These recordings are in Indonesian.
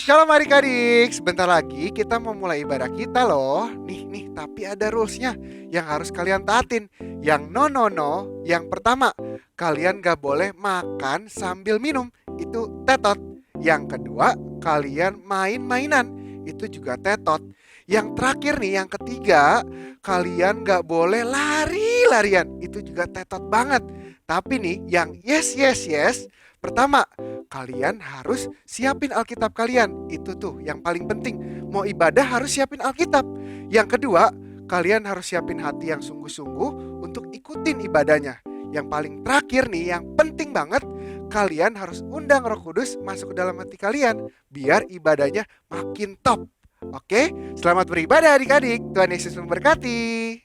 Shalom adik-adik, sebentar lagi kita mau mulai ibadah kita loh. Nih, tapi ada rulesnya yang harus kalian taatin. Yang no. Yang pertama, kalian gak boleh makan sambil minum, itu tetot. Yang kedua, kalian main-mainan, itu juga tetot. Yang terakhir nih, yang ketiga, kalian gak boleh lari-larian, itu juga tetot banget. Tapi nih, yang yes. Pertama, kalian harus siapin Alkitab kalian. Itu tuh yang paling penting. Mau ibadah harus siapin Alkitab. Yang kedua, kalian harus siapin hati yang sungguh-sungguh untuk ikutin ibadahnya. Yang paling terakhir nih, yang penting banget, kalian harus undang Roh Kudus masuk ke dalam hati kalian biar ibadahnya makin top. Oke, selamat beribadah adik-adik. Tuhan Yesus memberkati.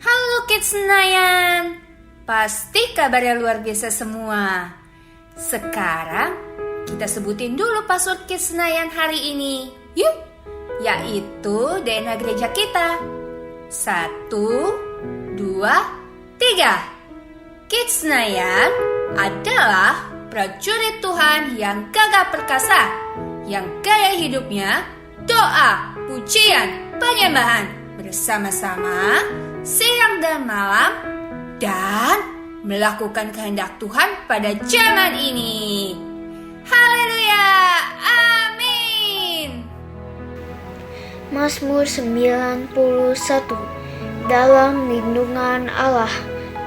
Halo Kids Senayan, pasti kabarnya luar biasa semua. Sekarang kita sebutin dulu password Kids Senayan hari ini. Yuk, yaitu DNA gereja kita. 1, 2, 3. Kids Senayan adalah prajurit Tuhan yang gagah perkasa, yang gaya hidupnya doa, pujian, penyembahan bersama-sama siang dan malam, dan melakukan kehendak Tuhan pada zaman ini. Haleluya, amin. Mazmur 91. Dalam lindungan Allah,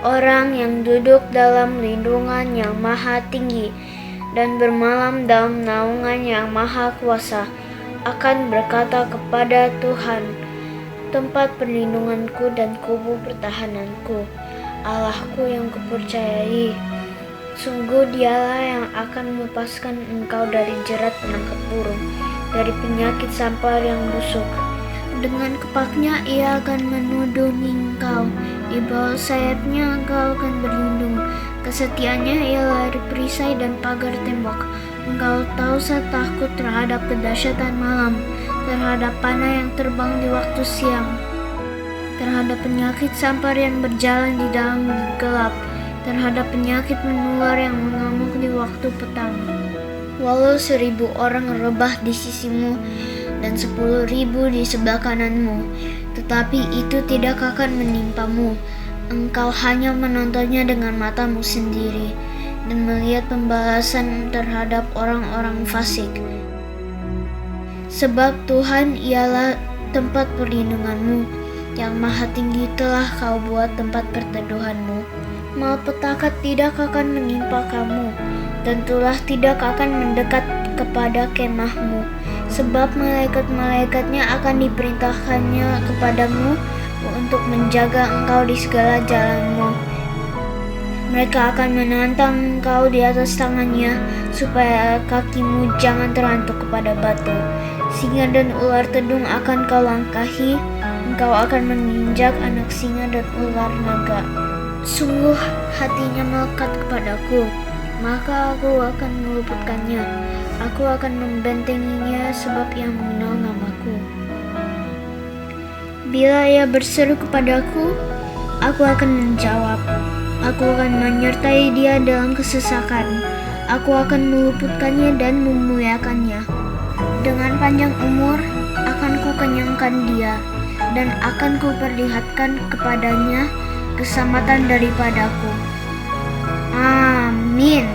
orang yang duduk dalam lindungan yang maha tinggi dan bermalam dalam naungan yang maha kuasa akan berkata kepada Tuhan, tempat perlindunganku dan kubu pertahananku, Allahku yang kupercayai. Sungguh dialah yang akan melepaskan engkau dari jerat penangkap burung, dari penyakit sampar yang busuk. Dengan kepaknya ia akan menudungi engkau, di bawah sayapnya engkau akan berlindung. Kesetiaannya ialah perisai dan pagar tembok. Engkau tahu saya takut terhadap kedahsyatan malam, terhadap panah yang terbang di waktu siang, terhadap penyakit sampar yang berjalan di dalam gelap, terhadap penyakit menular yang mengamuk di waktu petang. Walau 1.000 orang rebah di sisimu dan 10.000 di sebelah kananmu, tetapi itu tidak akan menimpamu. Engkau hanya menontonnya dengan matamu sendiri dan melihat pembalasan terhadap orang-orang fasik. Sebab Tuhan ialah tempat perlindunganmu, yang maha tinggi telah kau buat tempat perteduhanmu. Malapetaka tidak akan menimpa kamu, dan tulah tidak akan mendekat kepada kemahmu. Sebab malaikat-malaikatnya akan diperintahkannya kepadamu untuk menjaga engkau di segala jalanmu. Mereka akan menantang engkau di atas tangannya, supaya kakimu jangan terantuk kepada batu. Singa dan ular tedung akan kau langkahi, engkau akan menginjak anak singa dan ular naga. Sungguh hatinya melekat kepadaku, maka aku akan meluputkannya. Aku akan membentenginya sebab ia mengenal namaku. Bila ia berseru kepadaku, aku akan menjawab. Aku akan menyertai dia dalam kesesakan. Aku akan meluputkannya dan memuliakannya. Dengan panjang umur akan kukenyangkan dia, dan akan kuperlihatkan kepadanya keselamatan daripadaku. Amin.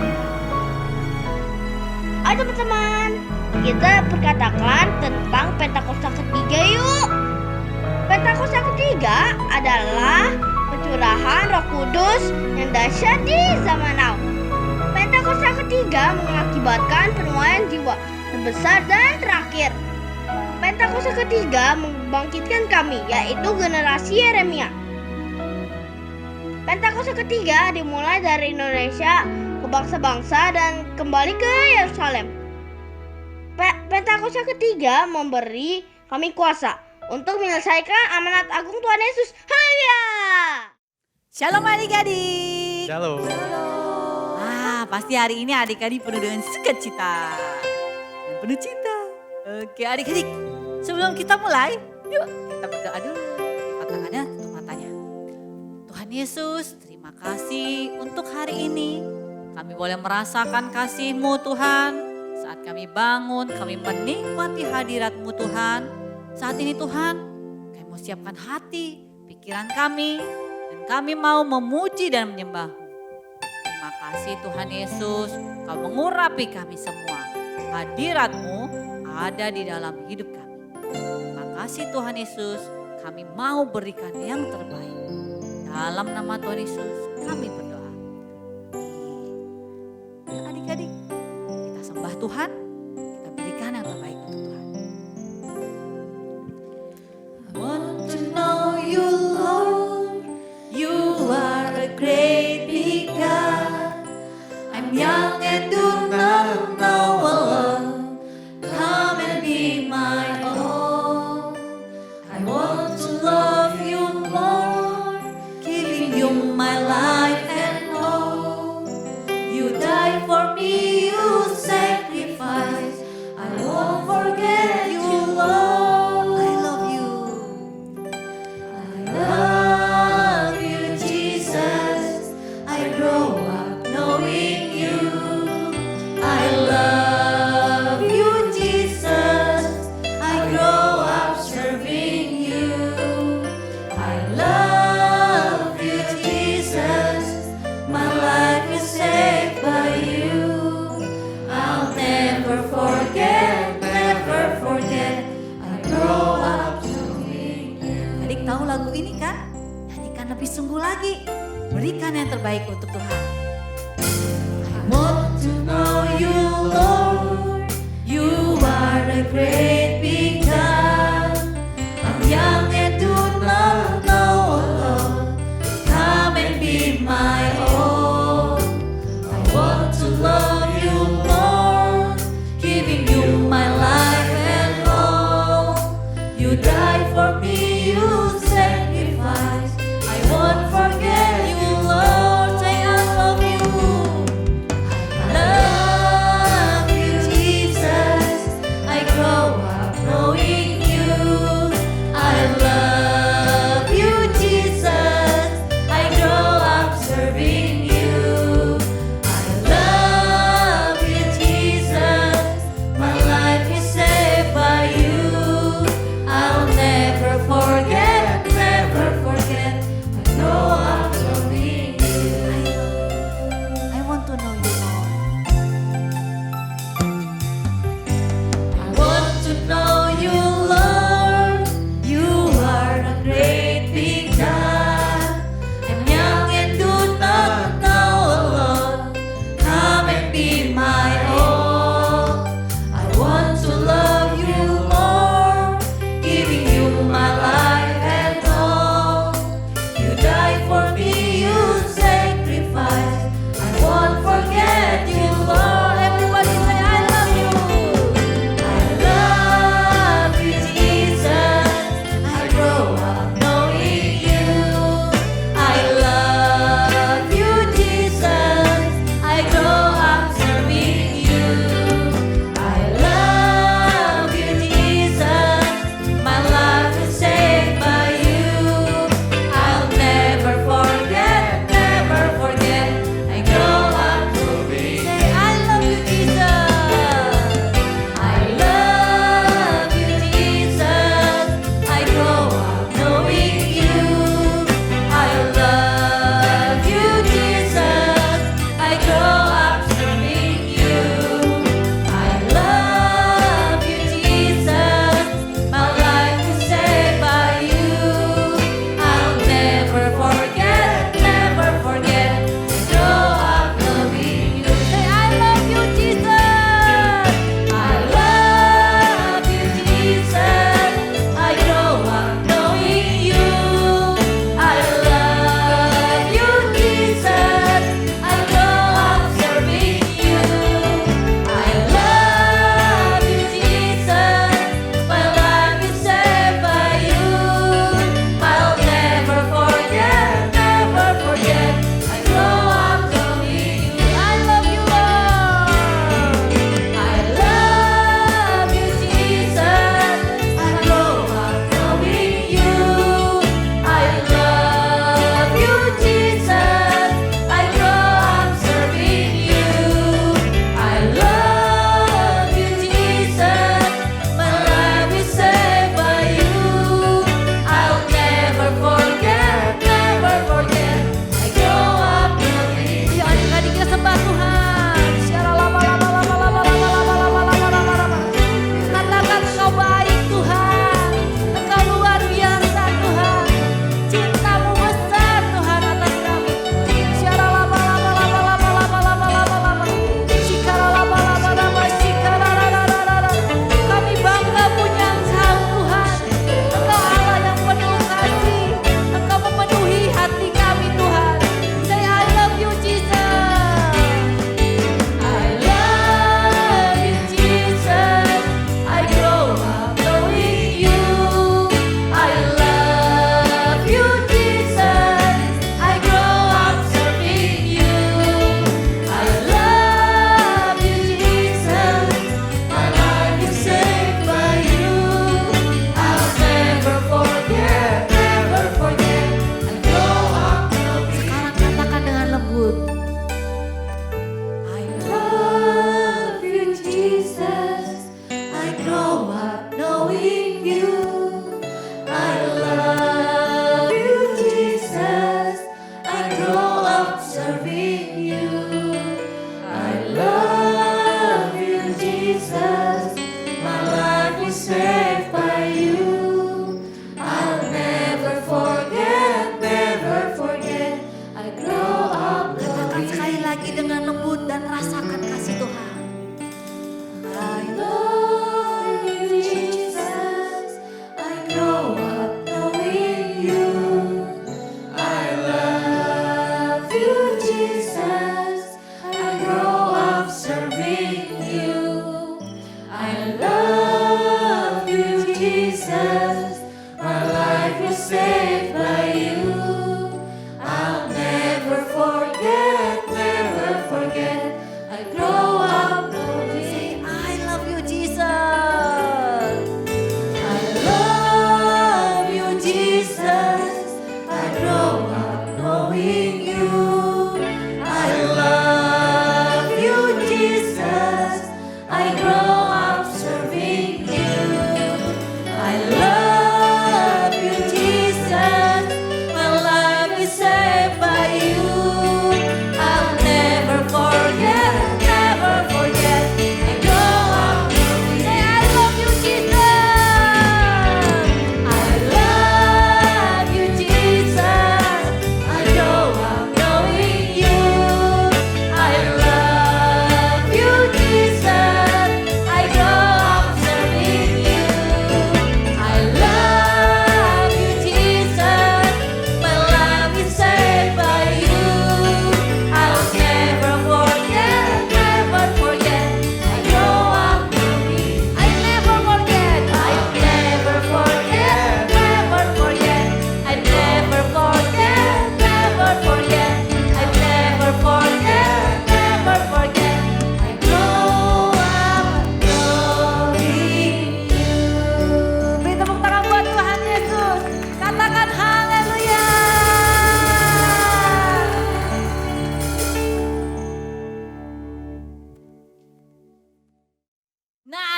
Ayo teman-teman, kita perkatakan tentang Pentakosta ketiga yuk. Pentakosta ketiga adalah pencurahan Roh Kudus yang dahsyat di zaman now. Pentakosta ketiga mengakibatkan penuaian jiwa terbesar dan terakhir. Pentakosta ketiga membangkitkan kami, yaitu generasi Yeremia. Pentakosta ketiga dimulai dari Indonesia ke bangsa-bangsa dan kembali ke Yerusalem. Pentakosta ketiga memberi kami kuasa untuk menyelesaikan amanat agung Tuhan Yesus. Haleluya! Shalom adik-adik. adik-adik. Halo. Pasti hari ini adik-adik penuh dengan sukacita dan penuh cinta. Oke adik-adik, sebelum kita mulai, yuk kita berdoa dulu. Lipat tangannya, tutup matanya. Tuhan Yesus, terima kasih untuk hari ini. Kami boleh merasakan kasih-Mu Tuhan. Saat kami bangun, kami menikmati hadirat-Mu Tuhan. Saat ini Tuhan, kami mau siapkan hati, pikiran kami, dan kami mau memuji dan menyembah-Mu. Terima kasih Tuhan Yesus, Kau mengurapi kami semua. Hadirat-Mu ada di dalam hidup kami. Terima kasih Tuhan Yesus, kami mau berikan yang terbaik. Dalam nama Tuhan Yesus kami berdoa. Amin. Adik-adik, kita sembah Tuhan, kita berikan yang terbaik untuk Tuhan. I want to know you Lord, you are a great big God. I'm young and do not know alone. Come and be my own. I want to love you more, giving you my life and all. You died for me, you sacrificed. I won't forget you, Lord. I love you. I love you, Jesus. I grow up knowing you. I love you, Jesus. I grow up serving you. I love you, Jesus. My life is saved by you. I'll never forget, never forget. I grow up serving you. Adik tahu lagu ini kan? Nyanyikan lebih sungguh lagi. Berikan yang terbaik untuk Tuhan. I want to know you, Lord. You are a great big God. I'm young and do not know alone. Come and be my own. I want to love you more, giving you my life and all. You died for me, you sacrificed. I won't forget you, Lord. Say I love you. I love you, Jesus. I grow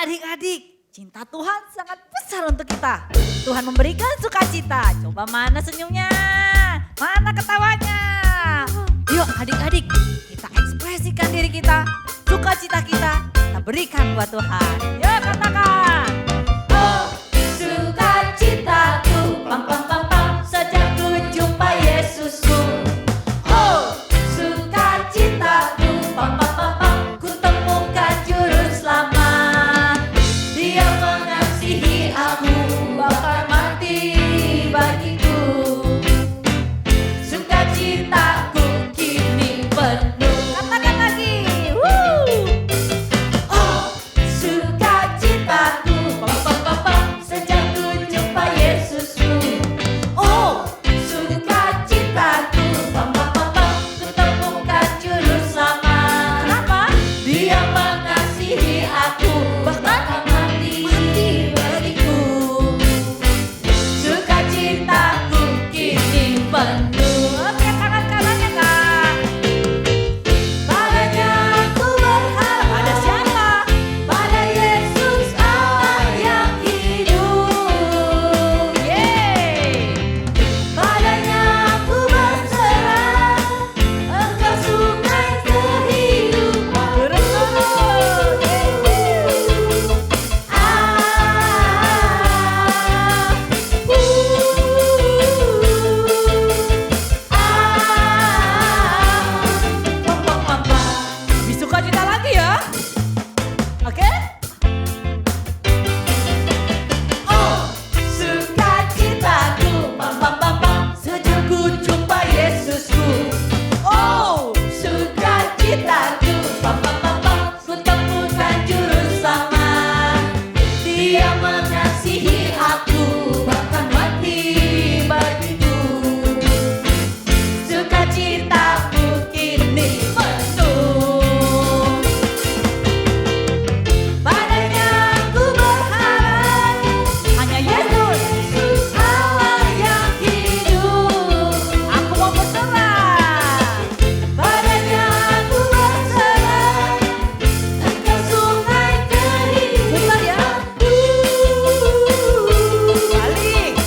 Adik-adik, cinta Tuhan sangat besar untuk kita. Tuhan memberikan sukacita. Coba mana senyumnya? Mana ketawanya? Yuk adik-adik, kita ekspresikan diri kita. Sukacita kita berikan buat Tuhan. Yuk katakan. Oh, sukacitaku, pam pam pam pam, sejak ku jumpa Yesusku. Oh, sukacitaku, pam pam pam pam, ku temukan juru selamat. Dia mengasihi aku, bahkan mati bagiku. Sukacitaku kini penuh. Katakan lagi. Oh, sukacitaku, pam pam pam pam, sejak ku jumpa Yesusku. Oh, sukacitaku, pam pam pam pam, ku temukan juru selamat. Kenapa? Dia mengasihi aku, bahkan mati bagiku. Sukacitaku kini penuh. Oke, tangan kanannya Kak. Padanya aku berharap. Pada siapa? Pada Yesus Allah yang hidup. Yeay. Padanya aku berserah. Engkau sungai kehidupan. Turun. Lebih sukacita lagi ya. Oke? Oh, sukacitaku, pam pam pam pam, sejak ku jumpa Yesusku. Oh, sukacitaku, pam pam pam pam, ku temukan juru selamat. Dia mengasihi aku, bahkan mati bagiku. Sukacitaku kini penuh. Padanya aku berharap, hanya Yesus Allah yang hidup. Aku mau berserah. Padanya aku berserah. Engkau sungai kehidupan. Ya. Balik.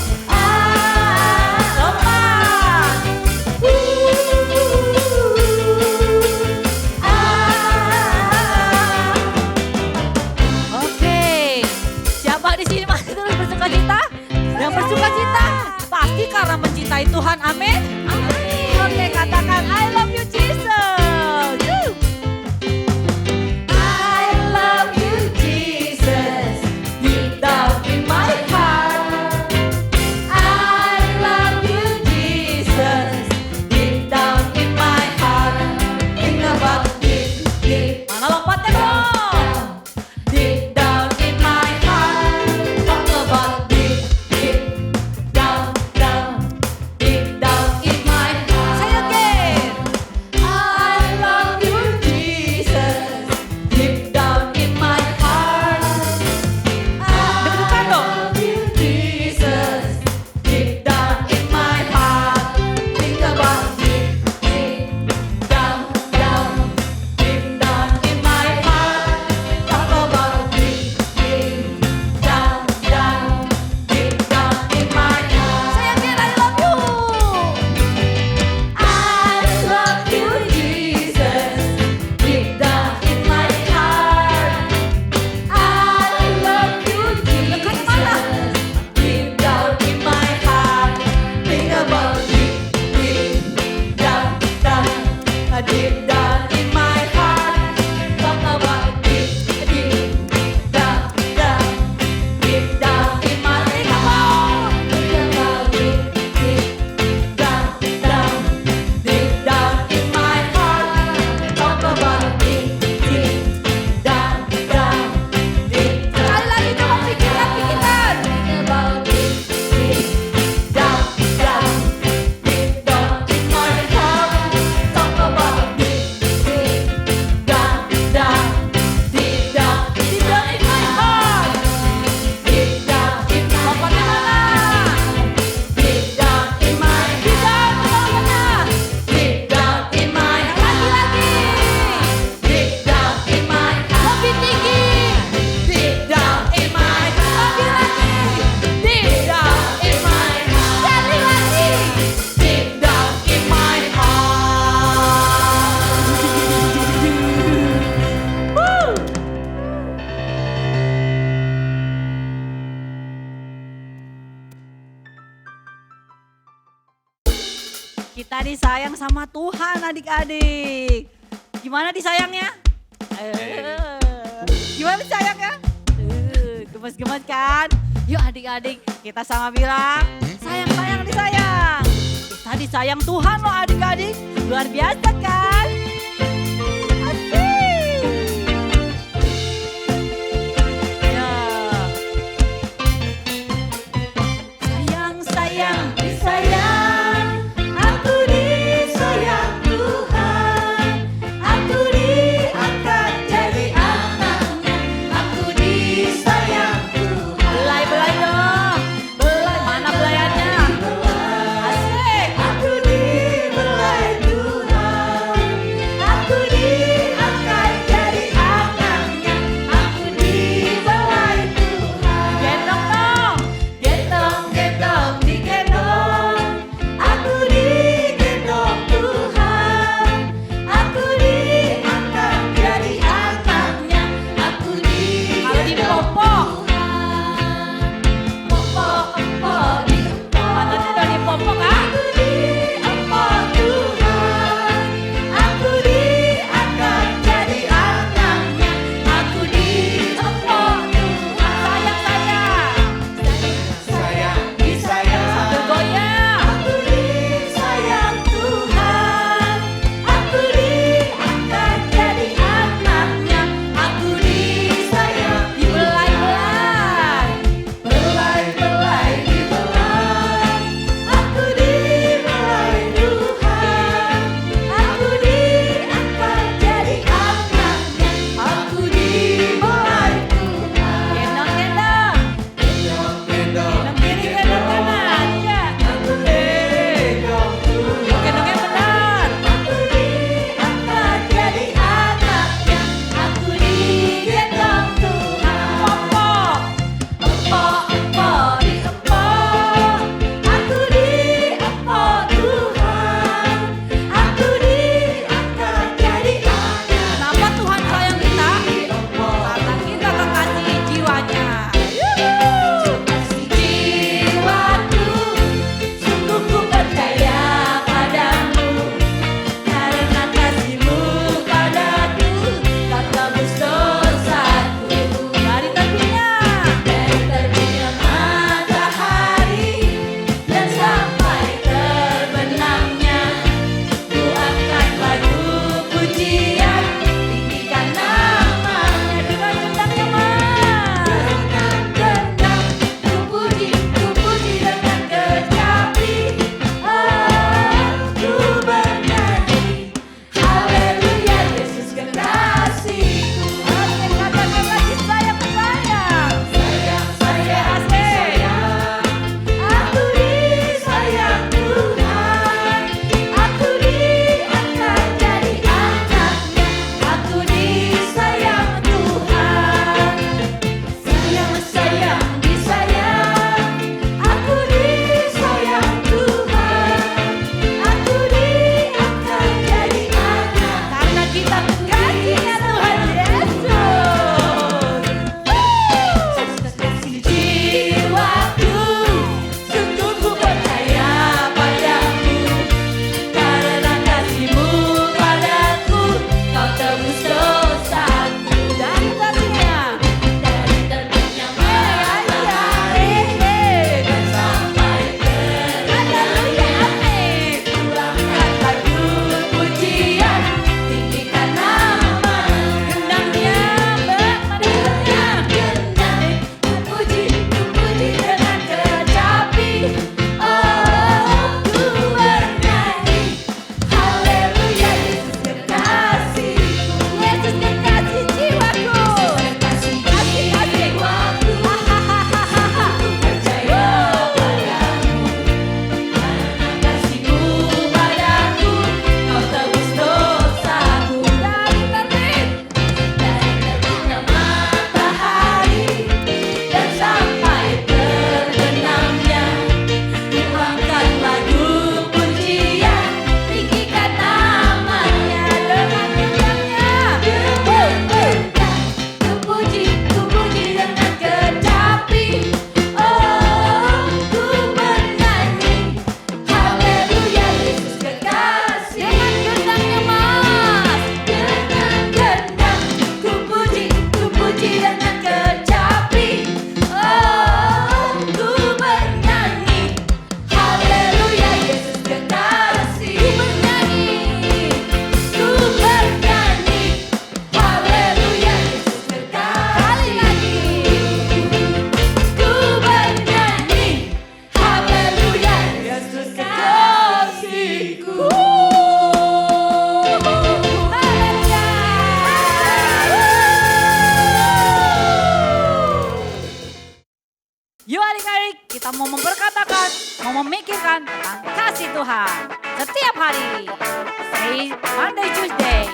Lompat. Oke, siapa di sini masih terus bersukacita? Yang bersukacita pasti karena mencintai Tuhan, amin. Oke, katakan I love you Jesus. Woo. I love you Jesus, deep down in my heart. I love you Jesus, deep down in my heart. Think about it, deep. Mana lompatnya dong? Deep down in my heart. Talk about deep, deep down, down, deep down in my Kita disayang sama Tuhan adik-adik. Gimana disayangnya? Gimana disayangnya? Gemes-gemes kan? Yuk adik-adik kita sama bilang sayang-sayang disayang. Kita disayang Tuhan loh adik-adik. Luar biasa kan? Asik. Ya. Sayang-sayang disayang. Aku disayang Tuhan. Aku diangkat jadi anaknya. Aku disayang Tuhan. Belai-belai dong. Belai, mana belayannya? Asik. Aku dibelai Tuhan. memikirkan tentang kasih Tuhan setiap hari. Say Monday, Tuesday.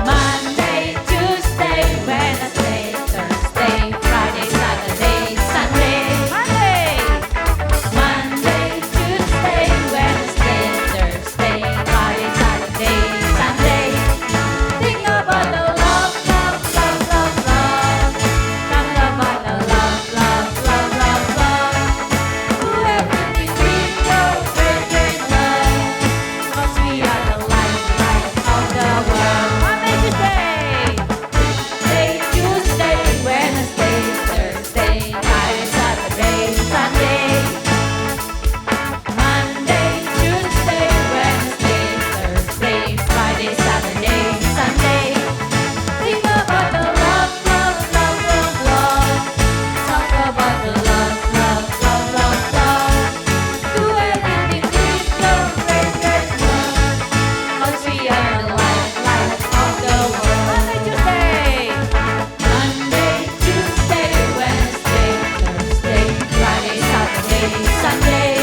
Monday, Tuesday, Wednesday, Thursday, Friday, Saturday, Sunday. Monday, Tuesday, Wednesday, Thursday, Friday, Saturday, Sunday. Think about the love, love, love, love, love. Talk about the love, love, love, love, love. Do everything with your great, great love. 'Cause we are the light, light of the world. Monday, Tuesday, Wednesday, Thursday, Friday, Saturday, Sunday. Monday, Tuesday, Wednesday, Thursday, Friday, Saturday, Sunday. Think about the love, love, love, love, love. Talk about the love, love, love, love, love. Do everything with your great, great love. 'Cause we are the light, light of the world. Monday, Tuesday, Wednesday, Thursday, Friday, Saturday, Sunday.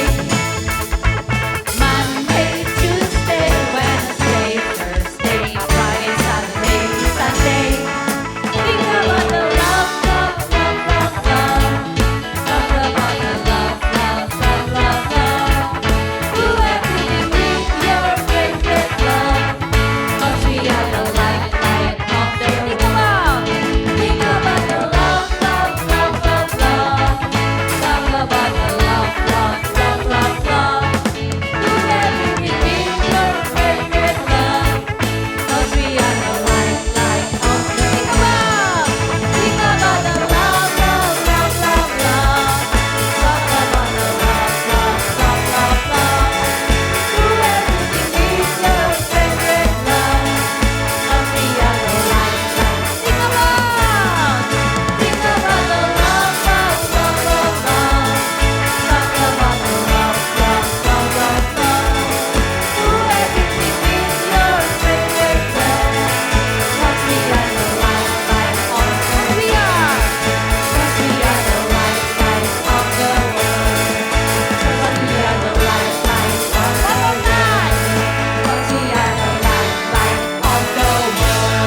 Monday, Tuesday, Wednesday, Thursday, Friday, Saturday, Sunday. Think about the love, love, love, love, love. Talk about the love, love, love, love, love. Do everything with your great, great love. 'Cause we are the light, light of the world. Think about the love, love, love, love, love. Talk about the love, love, love, love, love. Do everything with your great, great love. 'Cause we are the light, light of the world. Think about the love, love, love, love, love. Talk about the love, love, love, love, love. Do everything with your great, great love. 'Cause we are the light, light. Think about the love, love, love, love, love. Talk about the love, love, love, love, love. Do everything with your great, great love. 'Cause we are the light, light of the world. 'Cause we are the light, light of the world. 'Cause we are the light, light of the world. 'Cause we are the light, light of the world.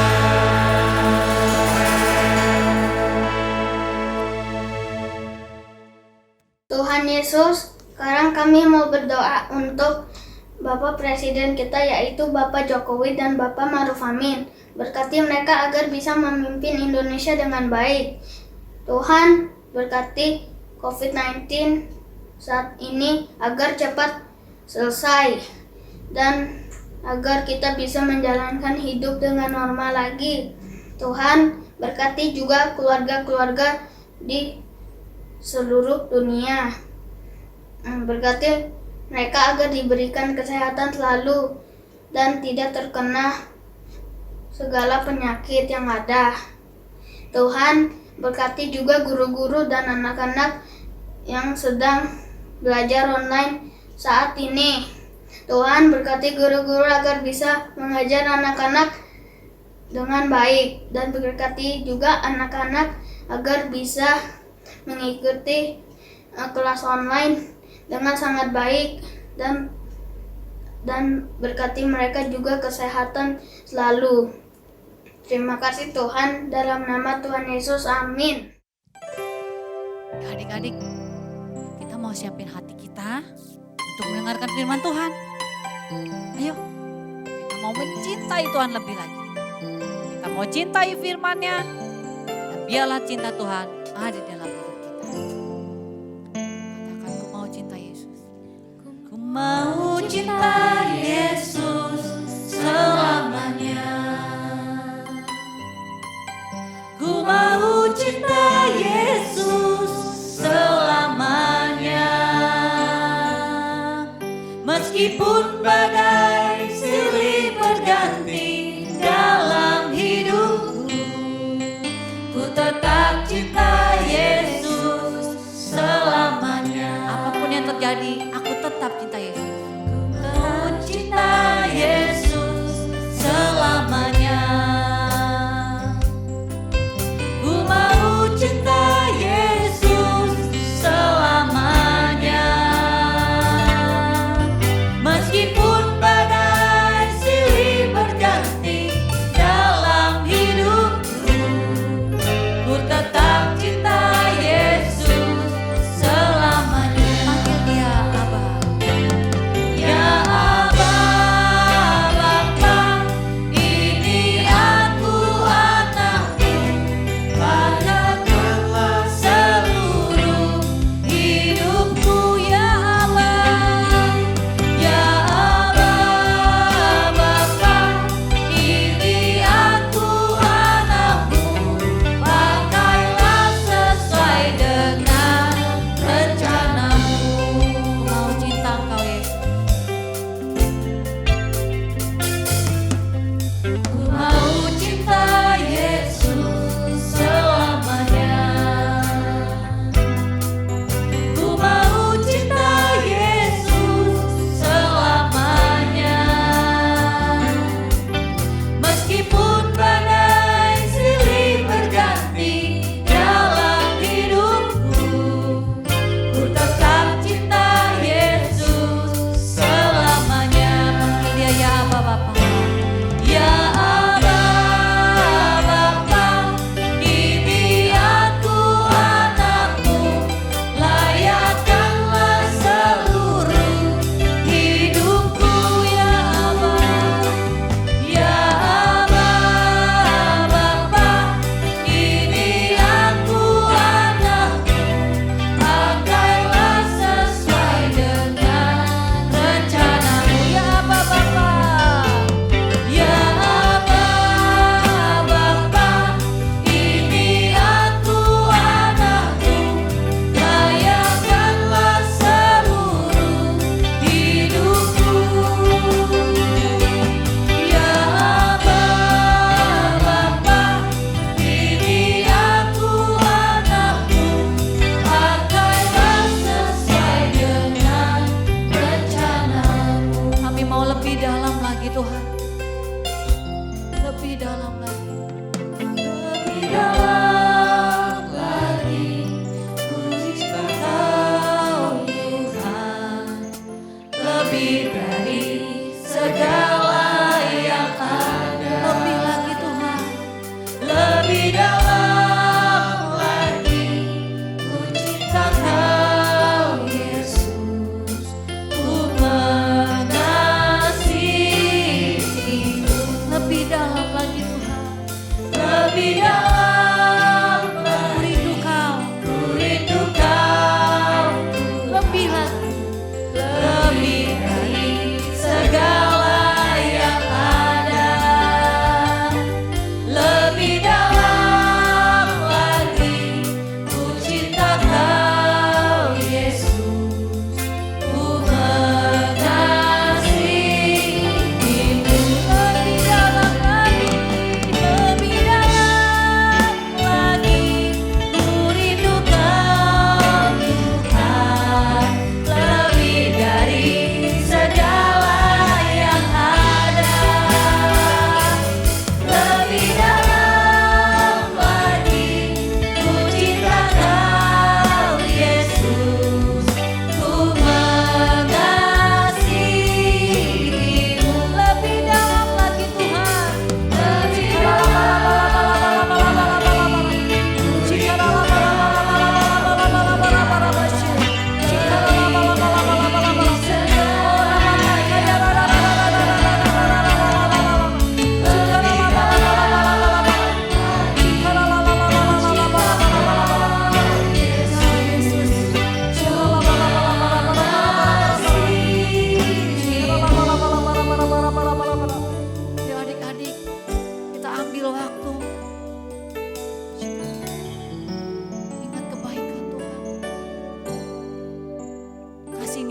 Tuhan Yesus, sekarang kami mau berdoa untuk Bapak Presiden kita yaitu Bapak Jokowi dan Bapak Maruf Amin. Berkati mereka agar bisa memimpin Indonesia dengan baik. Tuhan, berkati COVID-19 saat ini agar cepat selesai dan agar kita bisa menjalankan hidup dengan normal lagi. Tuhan, berkati juga keluarga-keluarga di seluruh dunia. Berkati mereka agar diberikan kesehatan selalu dan tidak terkena segala penyakit yang ada. Tuhan, berkati juga guru-guru dan anak-anak yang sedang belajar online saat ini. Tuhan, berkati guru-guru agar bisa mengajar anak-anak dengan baik dan berkati juga anak-anak agar bisa mengikuti kelas online dengan sangat baik dan berkati mereka juga kesehatan selalu. Terima kasih Tuhan, dalam nama Tuhan Yesus, amin. Adik-adik, kita mau siapin hati kita untuk mendengarkan firman Tuhan. Ayo, kita mau mencintai Tuhan lebih lagi. Kita mau cintai firman-Nya, dan biarlah cinta Tuhan ada dalam hidup kita. Katakan, ku mau cinta Yesus. Ku mau cinta Yesus selamanya. Ku mau cinta Yesus selamanya. Meskipun badai silih berganti dalam hidupku, ku tetap cinta Yesus selamanya. Apapun yang terjadi, aku tetap cinta Yesus. Ku tetap cinta Yesus selamanya.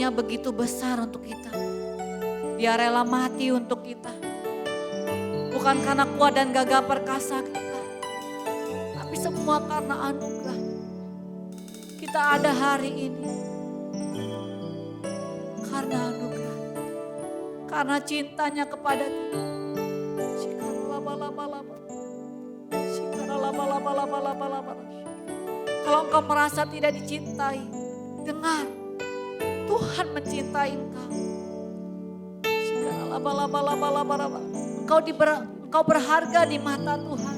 kasih-Nya begitu besar untuk kita. Dia rela mati untuk kita. Bukan karena kuat dan gagah perkasa kita, tapi semua karena anugerah. Kita ada hari ini karena anugerah, karena cintanya kepada kita. Kalau engkau merasa tidak dicintai, dengar, Tuhan mencintai engkau. Engkau berharga di mata Tuhan.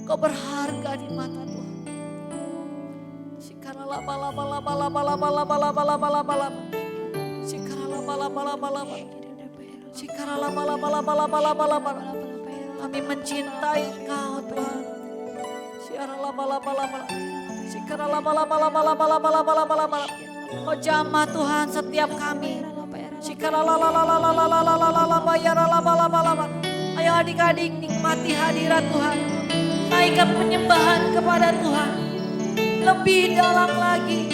Engkau berharga di mata Tuhan. Kami mencintai Engkau Tuhan. Kau jamah Tuhan setiap kami. Ayo adik-adik nikmati hadirat Tuhan. Naikkan penyembahan kepada Tuhan. Lebih dalam lagi.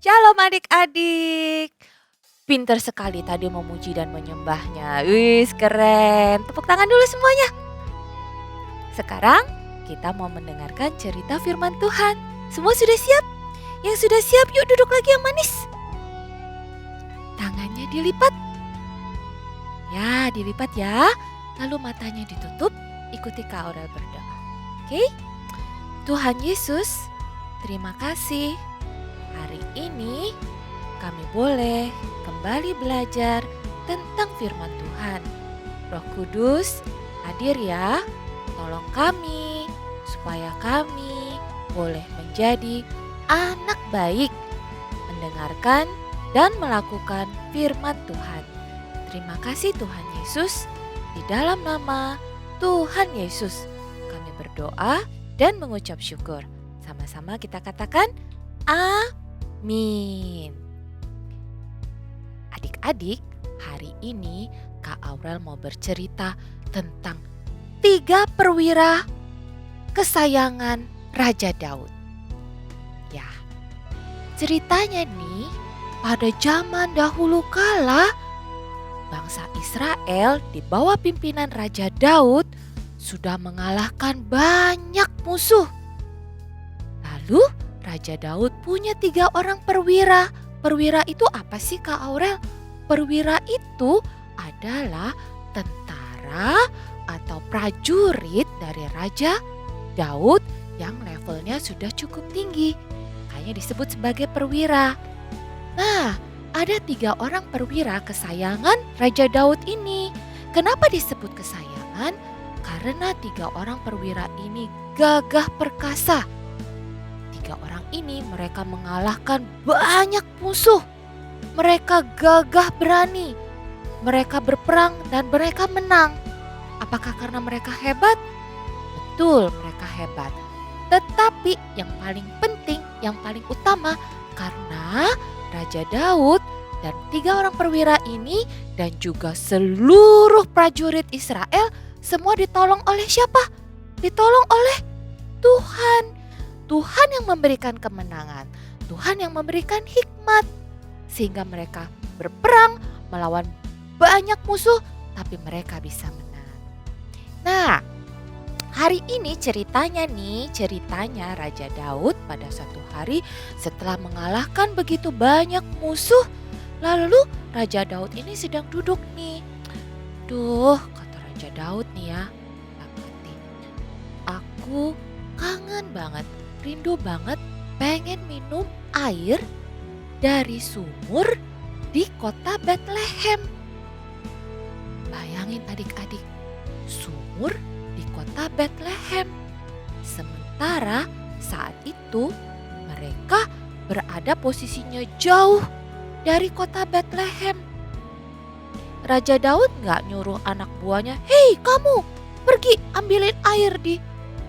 Shalom adik-adik. Pinter sekali tadi memuji dan menyembahnya. Wih, keren. Tepuk tangan dulu semuanya. Sekarang kita mau mendengarkan cerita firman Tuhan. Semua sudah siap? Yang sudah siap yuk duduk lagi yang manis. Tangannya dilipat. Ya, dilipat ya. Lalu matanya ditutup. Ikuti Kak Aurel berdoa. Oke? Tuhan Yesus, terima kasih. Hari ini kami boleh kembali belajar tentang firman Tuhan. Roh Kudus hadir ya, tolong kami supaya kami boleh menjadi anak baik, mendengarkan dan melakukan firman Tuhan. Terima kasih Tuhan Yesus, di dalam nama Tuhan Yesus kami berdoa dan mengucap syukur. Sama-sama kita katakan amin. Adik-adik, hari ini Kak Aurel mau bercerita tentang 3 perwira kesayangan Raja Daud. Ya, ceritanya nih pada zaman dahulu kala bangsa Israel di bawah pimpinan Raja Daud sudah mengalahkan banyak musuh. Lalu Raja Daud punya 3 orang perwira. Perwira itu apa sih Kak Aurel? Perwira itu adalah tentara atau prajurit dari Raja Daud yang levelnya sudah cukup tinggi. Makanya disebut sebagai perwira. Nah, ada 3 orang perwira kesayangan Raja Daud ini. Kenapa disebut kesayangan? Karena 3 orang perwira ini gagah perkasa. 3 orang ini mereka mengalahkan banyak musuh. Mereka gagah berani. Mereka berperang dan mereka menang. Apakah karena mereka hebat? Betul, mereka hebat. Tetapi yang paling penting, yang paling utama, karena Raja Daud dan 3 orang perwira ini dan juga seluruh prajurit Israel semua ditolong oleh siapa? Ditolong oleh Tuhan. Tuhan yang memberikan kemenangan. Tuhan yang memberikan hikmat. Sehingga mereka berperang melawan banyak musuh tapi mereka bisa menang. Nah, hari ini ceritanya Raja Daud pada suatu hari setelah mengalahkan begitu banyak musuh, lalu Raja Daud ini sedang duduk nih. Duh, kata Raja Daud nih ya, aku kangen banget, rindu banget pengen minum air dari sumur di kota Bethlehem. Bayangin adik-adik, sumur di kota Bethlehem. Sementara saat itu mereka berada posisinya jauh dari kota Bethlehem. Raja Daud gak nyuruh anak buahnya, "Hei kamu, pergi ambilin air di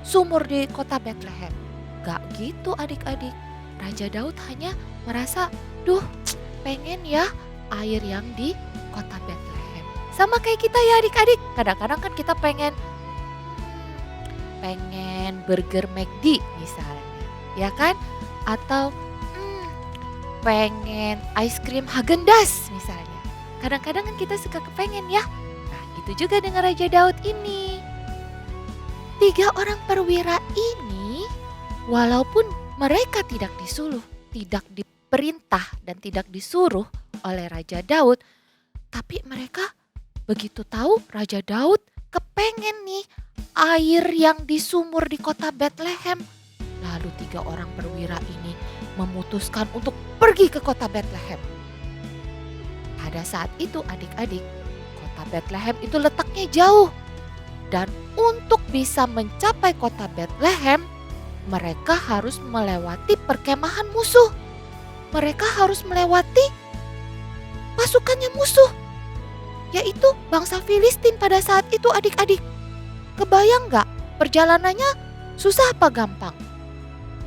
sumur di kota Bethlehem." Gak gitu adik-adik. Raja Daud hanya merasa, duh pengen ya air yang di kota Bethlehem. Sama kayak kita ya adik-adik. Kadang-kadang kan kita pengen burger McD misalnya, ya kan? Atau pengen ice cream Häagen-Dazs misalnya. Kadang-kadang kan kita suka kepengen ya. Nah gitu juga dengan Raja Daud ini. 3 orang perwira ini walaupun mereka tidak disuruh, tidak diperintah dan tidak disuruh oleh Raja Daud, tapi mereka begitu tahu Raja Daud kepengen nih air yang di sumur di kota Bethlehem. Lalu 3 orang perwira ini memutuskan untuk pergi ke kota Bethlehem. Pada saat itu adik-adik, kota Bethlehem itu letaknya jauh. Dan untuk bisa mencapai kota Bethlehem, mereka harus melewati perkemahan musuh. Mereka harus melewati pasukannya musuh, yaitu bangsa Filistin pada saat itu adik-adik. Kebayang gak perjalanannya susah apa gampang?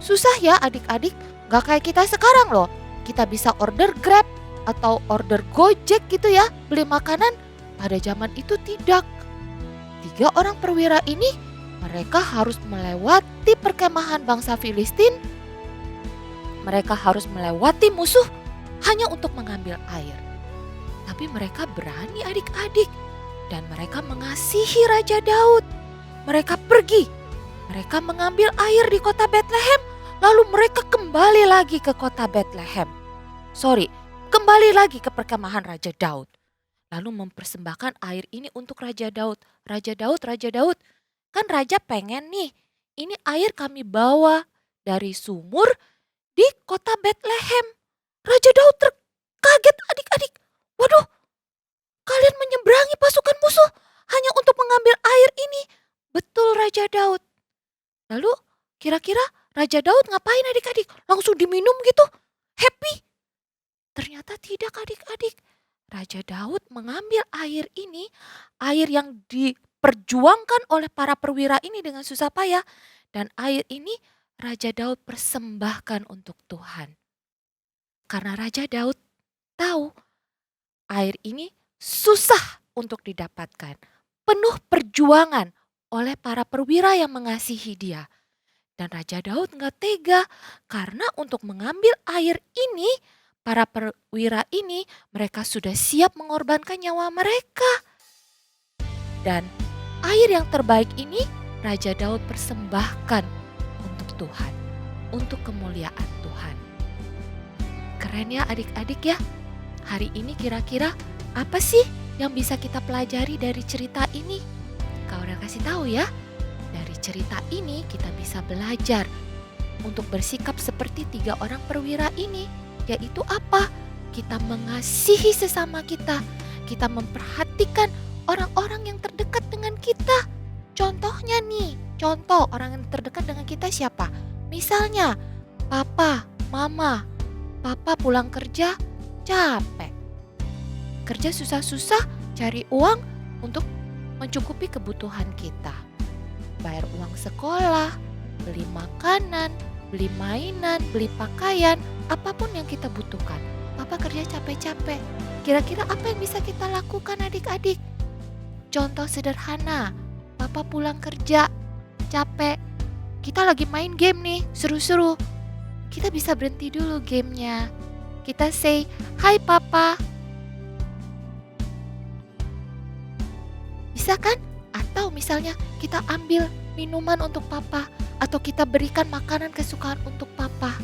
Susah ya adik-adik, gak kayak kita sekarang loh. Kita bisa order Grab atau order Gojek gitu ya, beli makanan. Pada zaman itu tidak. 3 orang perwira ini mereka harus melewati perkemahan bangsa Filistin. Mereka harus melewati musuh hanya untuk mengambil air. Tapi mereka berani adik-adik dan mereka mengasihi Raja Daud. Mereka pergi, mereka mengambil air di kota Bethlehem, lalu mereka kembali lagi ke kota Bethlehem. Kembali lagi ke perkemahan Raja Daud. Lalu mempersembahkan air ini untuk Raja Daud. Raja Daud, kan raja pengen nih, ini air kami bawa dari sumur di kota Bethlehem. Raja Daud terkaget adik-adik. Waduh, kalian menyeberangi pasukan musuh hanya untuk mengambil air ini. Betul Raja Daud. Lalu kira-kira Raja Daud ngapain adik-adik? Langsung diminum gitu? Happy? Ternyata tidak adik-adik. Raja Daud mengambil air ini, air yang diperjuangkan oleh para perwira ini dengan susah payah. Dan air ini Raja Daud persembahkan untuk Tuhan. Karena Raja Daud tahu air ini susah untuk didapatkan. Penuh perjuangan oleh para perwira yang mengasihi dia. Dan Raja Daud gak tega karena untuk mengambil air ini, para perwira ini mereka sudah siap mengorbankan nyawa mereka. Dan air yang terbaik ini Raja Daud persembahkan untuk Tuhan, untuk kemuliaan Tuhan. Keren ya adik-adik ya. Hari ini kira-kira apa sih yang bisa kita pelajari dari cerita ini? Kak Aurel kasih tahu ya. Dari cerita ini kita bisa belajar untuk bersikap seperti 3 orang perwira ini. Yaitu apa? Kita mengasihi sesama kita. Kita memperhatikan orang-orang yang terdekat dengan kita. Contohnya nih, contoh orang yang terdekat dengan kita siapa? Misalnya, papa, mama. Papa pulang kerja capek. Kerja susah-susah cari uang untuk mencukupi kebutuhan kita. Bayar uang sekolah, beli makanan, beli mainan, beli pakaian, apapun yang kita butuhkan. Papa kerja capek-capek. Kira-kira apa yang bisa kita lakukan adik-adik? Contoh sederhana, papa pulang kerja capek. Kita lagi main game nih, seru-seru. Kita bisa berhenti dulu gamenya. Kita say, "Hai papa." Bisa kan? Atau misalnya kita ambil minuman untuk papa. Atau kita berikan makanan kesukaan untuk papa.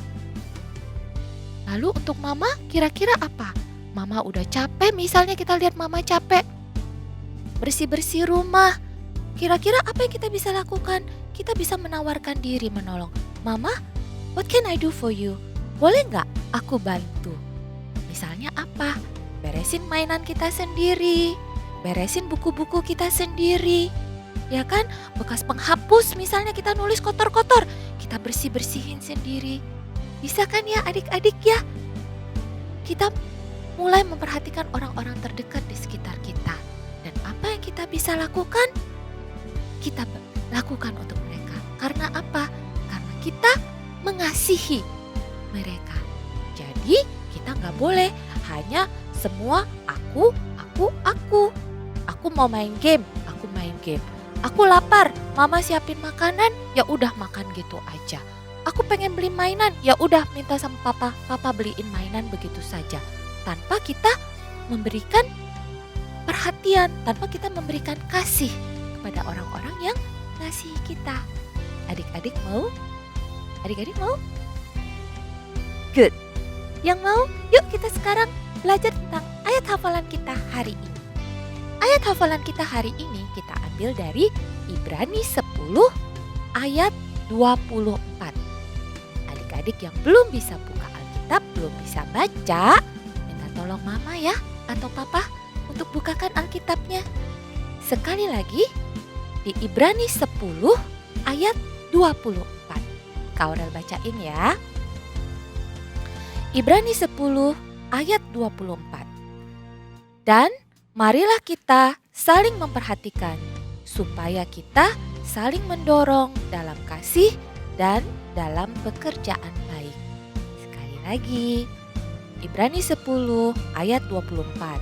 Lalu untuk mama kira-kira apa? Mama udah capek, misalnya kita lihat mama capek. Bersih-bersih rumah. Kira-kira apa yang kita bisa lakukan? Kita bisa menawarkan diri menolong. Mama, what can I do for you? Boleh nggak aku bantu? Misalnya apa? Beresin mainan kita sendiri. Beresin buku-buku kita sendiri. Ya kan? Bekas penghapus misalnya kita nulis kotor-kotor. Kita bersih-bersihin sendiri. Bisa kan ya adik-adik ya? Kita mulai memperhatikan orang-orang terdekat di sekitar kita. Dan apa yang kita bisa lakukan? Kita lakukan untuk mereka. Karena apa? Karena kita mengasihi mereka. Jadi kita nggak boleh hanya semua aku. Aku mau main game, aku main game. Aku lapar, mama siapin makanan, ya udah makan gitu aja. Aku pengen beli mainan, ya udah minta sama papa beliin mainan begitu saja. Tanpa kita memberikan perhatian, tanpa kita memberikan kasih kepada orang-orang yang ngasihi kita. Adik-adik mau? Adik-adik mau? Good. Yang mau? Yuk kita sekarang belajar tentang ayat hafalan kita hari ini. Ayat hafalan kita hari ini kita ambil dari Ibrani 10 ayat 24. Adik-adik yang belum bisa buka Alkitab, belum bisa baca, minta tolong mama ya atau papa untuk bukakan Alkitabnya. Sekali lagi di Ibrani 10 ayat 24. Kak Aurel bacain ya. Ibrani 10 ayat 24. Dan marilah kita saling memperhatikan supaya kita saling mendorong dalam kasih dan dalam pekerjaan baik. Sekali lagi, Ibrani 10 ayat 24.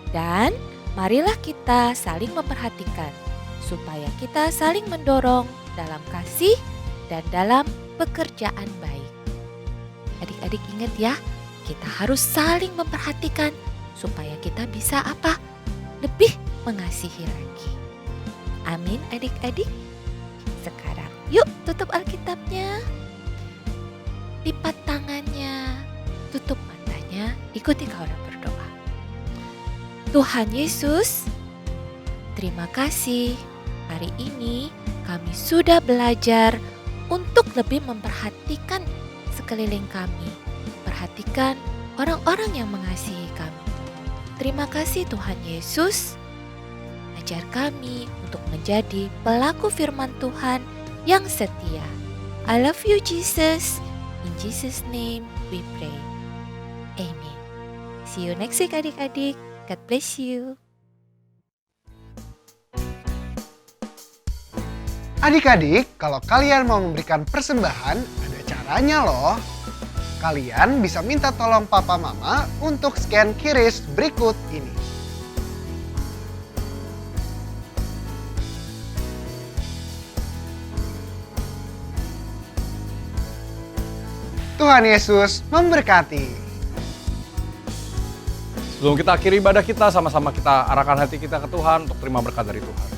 Dan marilah kita saling memperhatikan supaya kita saling mendorong dalam kasih dan dalam pekerjaan baik. Adik-adik ingat ya, kita harus saling memperhatikan supaya kita bisa apa? Lebih mengasihi lagi. Amin adik-adik. Sekarang yuk tutup Alkitabnya. Lipat tangannya. Tutup matanya. Ikuti Kak Aurel berdoa. Tuhan Yesus, terima kasih. Hari ini kami sudah belajar untuk lebih memperhatikan sekeliling kami. Perhatikan orang-orang yang mengasihi kami. Terima kasih Tuhan Yesus. Ajar kami untuk menjadi pelaku firman Tuhan yang setia. I love you Jesus. In Jesus name we pray. Amen. See you next week adik-adik. God bless you. Adik-adik, kalau kalian mau memberikan persembahan, ada caranya loh. Kalian bisa minta tolong papa mama untuk scan QRIS berikut ini. Tuhan Yesus memberkati. Sebelum kita akhiri ibadah kita, sama-sama kita arahkan hati kita ke Tuhan untuk terima berkat dari Tuhan.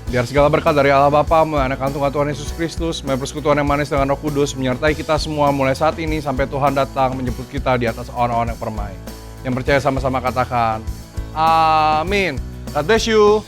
Biar segala berkat dari Allah Bapa, melalui anak Tuhan Tuhan Yesus Kristus, melalui persekutuan yang manis dengan Roh Kudus, menyertai kita semua mulai saat ini sampai Tuhan datang menjemput kita di atas awan-awan yang permai. Yang percaya sama-sama katakan, Amin. God bless you.